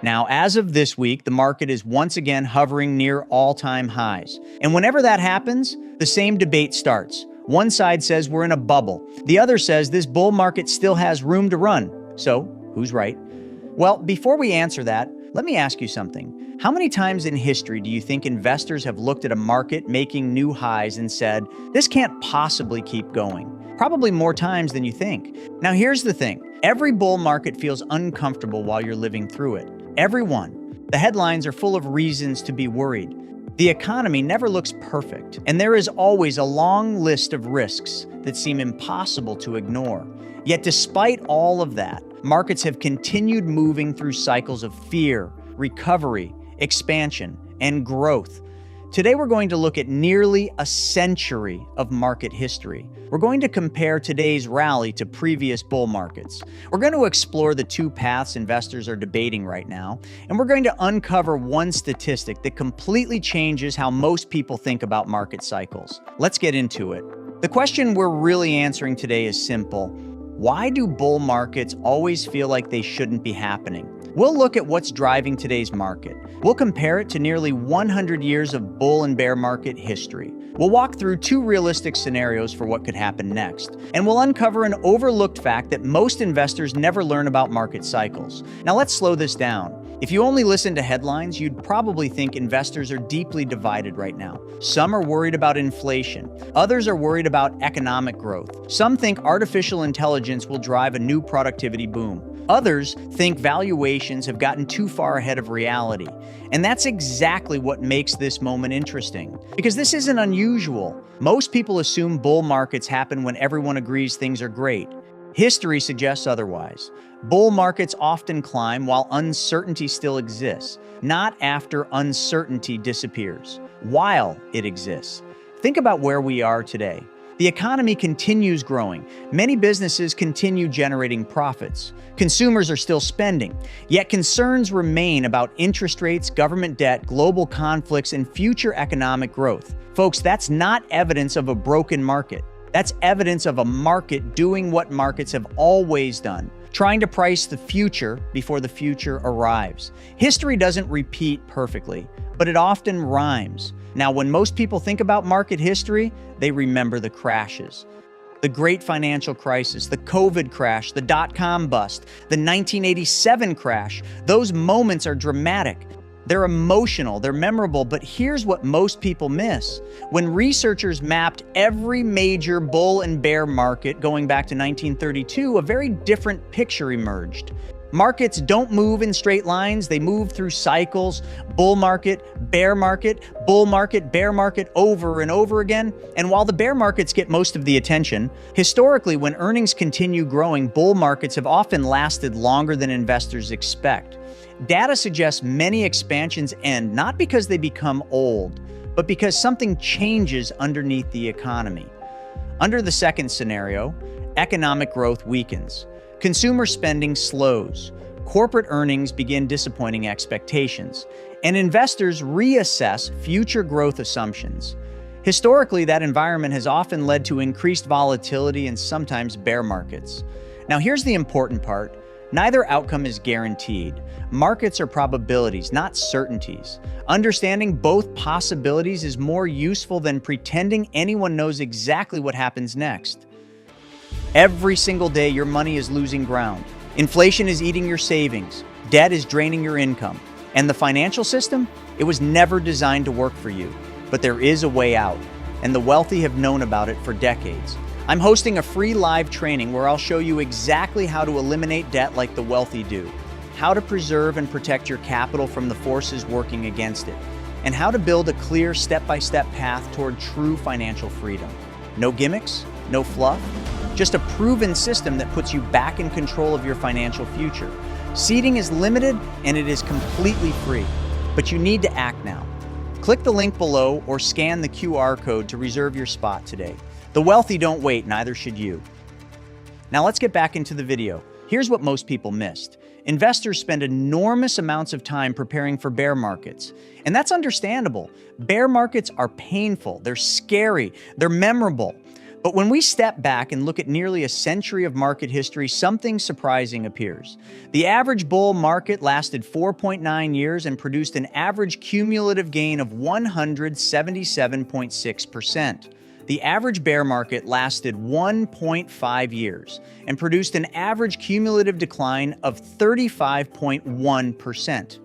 Now, as of this week, the market is once again hovering near all-time highs. And whenever that happens, the same debate starts. One side says we're in a bubble. The other says this bull market still has room to run. So, who's right? Well, before we answer that, let me ask you something. How many times in history do you think investors have looked at a market making new highs and said, this can't possibly keep going? Probably more times than you think. Now, here's the thing. Every bull market feels uncomfortable while you're living through it. Everyone. The headlines are full of reasons to be worried. The economy never looks perfect, and there is always a long list of risks that seem impossible to ignore. Yet despite all of that, markets have continued moving through cycles of fear, recovery, expansion, and growth. Today we're going to look at nearly a century of market history. We're going to compare today's rally to previous bull markets. We're going to explore the two paths investors are debating right now, and we're going to uncover one statistic that completely changes how most people think about market cycles. Let's get into it. The question we're really answering today is simple. Why do bull markets always feel like they shouldn't be happening? We'll look at what's driving today's market. We'll compare it to nearly 100 years of bull and bear market history. We'll walk through two realistic scenarios for what could happen next. And we'll uncover an overlooked fact that most investors never learn about market cycles. Now let's slow this down. If you only listen to headlines, you'd probably think investors are deeply divided right now. Some are worried about inflation. Others are worried about economic growth. Some think artificial intelligence will drive a new productivity boom. Others think valuations have gotten too far ahead of reality. And that's exactly what makes this moment interesting. Because this isn't unusual. Most people assume bull markets happen when everyone agrees things are great. History suggests otherwise. Bull markets often climb while uncertainty still exists, not after uncertainty disappears, while it exists. Think about where we are today. The economy continues growing. Many businesses continue generating profits. Consumers are still spending. Yet concerns remain about interest rates, government debt, global conflicts, and future economic growth. Folks, that's not evidence of a broken market. That's evidence of a market doing what markets have always done, trying to price the future before the future arrives. History doesn't repeat perfectly, but it often rhymes. Now, when most people think about market history, they remember the crashes. The Great Financial Crisis, the COVID crash, the dot-com bust, the 1987 crash. Those moments are dramatic. They're emotional, they're memorable, but here's what most people miss. When researchers mapped every major bull and bear market going back to 1932, a very different picture emerged. Markets don't move in straight lines, they move through cycles, bull market, bear market, bull market, bear market, over and over again. And while the bear markets get most of the attention, historically when earnings continue growing, bull markets have often lasted longer than investors expect. Data suggests many expansions end not because they become old, but because something changes underneath the economy. Under the second scenario, economic growth weakens. Consumer spending slows. Corporate earnings begin disappointing expectations. And investors reassess future growth assumptions. Historically, that environment has often led to increased volatility and sometimes bear markets. Now, here's the important part. Neither outcome is guaranteed. Markets are probabilities, not certainties. Understanding both possibilities is more useful than pretending anyone knows exactly what happens next. Every single day, your money is losing ground. Inflation is eating your savings. Debt is draining your income. And the financial system? It was never designed to work for you. But there is a way out. And the wealthy have known about it for decades. I'm hosting a free live training where I'll show you exactly how to eliminate debt like the wealthy do, how to preserve and protect your capital from the forces working against it, and how to build a clear step-by-step path toward true financial freedom. No gimmicks, no fluff, just a proven system that puts you back in control of your financial future. Seating is limited and it is completely free, but you need to act now. Click the link below or scan the QR code to reserve your spot today. The wealthy don't wait, neither should you. Now let's get back into the video. Here's what most people missed. Investors spend enormous amounts of time preparing for bear markets. And that's understandable. Bear markets are painful, they're scary, they're memorable. But when we step back and look at nearly a century of market history, something surprising appears. The average bull market lasted 4.9 years and produced an average cumulative gain of 177.6%. The average bear market lasted 1.5 years and produced an average cumulative decline of 35.1%.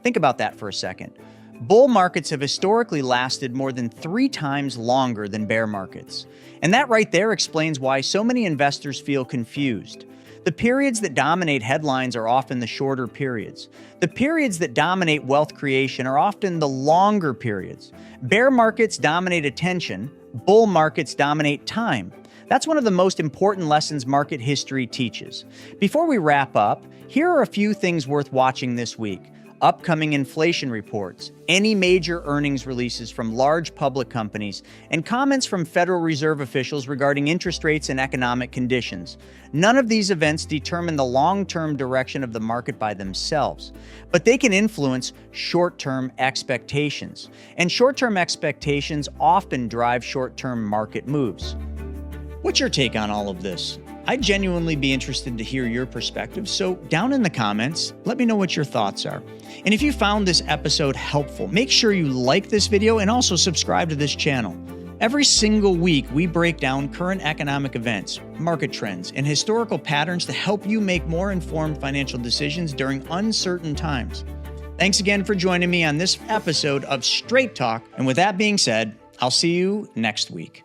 Think about that for a second. Bull markets have historically lasted more than 3 times longer than bear markets. And that right there explains why so many investors feel confused. The periods that dominate headlines are often the shorter periods. The periods that dominate wealth creation are often the longer periods. Bear markets dominate attention, bull markets dominate time. That's one of the most important lessons market history teaches. Before we wrap up, here are a few things worth watching this week. Upcoming inflation reports, any major earnings releases from large public companies, and comments from Federal Reserve officials regarding interest rates and economic conditions. None of these events determine the long-term direction of the market by themselves, but they can influence short-term expectations. And short-term expectations often drive short-term market moves. What's your take on all of this? I'd genuinely be interested to hear your perspective, so down in the comments, let me know what your thoughts are. And if you found this episode helpful, make sure you like this video and also subscribe to this channel. Every single week, we break down current economic events, market trends, and historical patterns to help you make more informed financial decisions during uncertain times. Thanks again for joining me on this episode of Straight Talk, and with that being said, I'll see you next week.